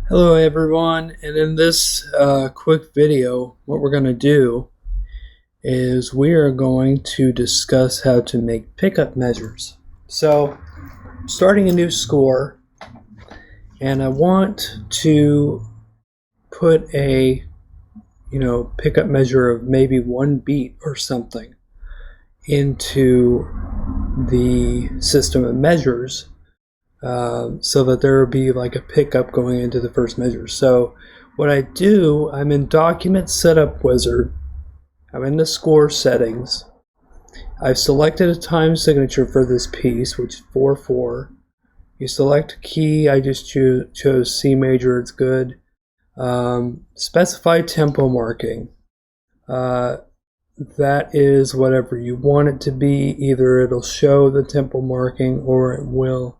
Hello everyone, and in this quick video what we're going to do is we are going to discuss how to make pickup measures. So starting a new score, and I want to put a pickup measure of maybe 1 beat or something into the system of measures, so that there will be like a pickup going into the first measure. So what I do, I'm in Document Setup Wizard. I'm in the score settings. I've selected a time signature for this piece, which is 4/4. You select a key. I just chose C major. It's good. Specify tempo marking. That is whatever you want it to be. Either it'll show the tempo marking or it will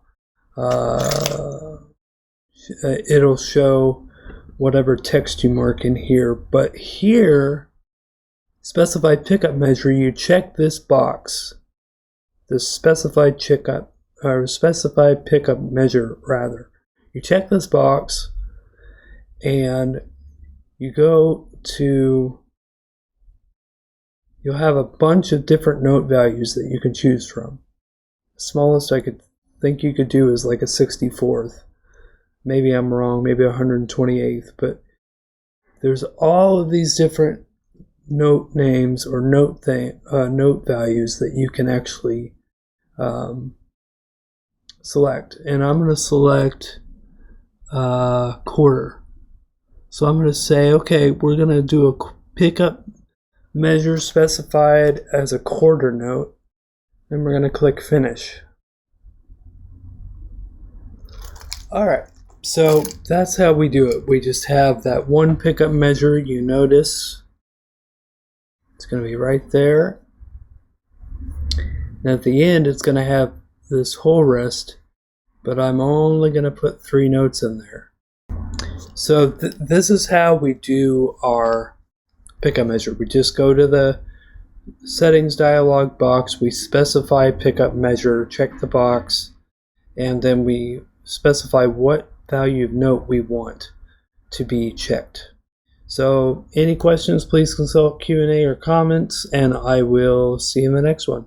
it'll show whatever text you mark in here. But here, specified pickup measure, you check this box, the specified pickup measure rather. You check this box and you go to, you'll have a bunch of different note values that you can choose from. The smallest I could think you could do is like a 64th. Maybe I'm wrong, maybe 128th, but there's all of these different note names or note values that you can actually select. And I'm going to select quarter. So I'm going to say, okay, we're going to do a pickup measure specified as a quarter note. Then we're going to click finish. Alright, so that's how we do it. We just have that one pickup measure. You notice it's going to be right there. And at the end, it's going to have this whole rest, but I'm only going to put 3 notes in there. So this is how we do our pickup measure. We just go to the settings dialog box, we specify pickup measure, check the box, and then we specify what value of note we want to be checked. So any questions, please consult Q&A or comments, and I will see you in the next one.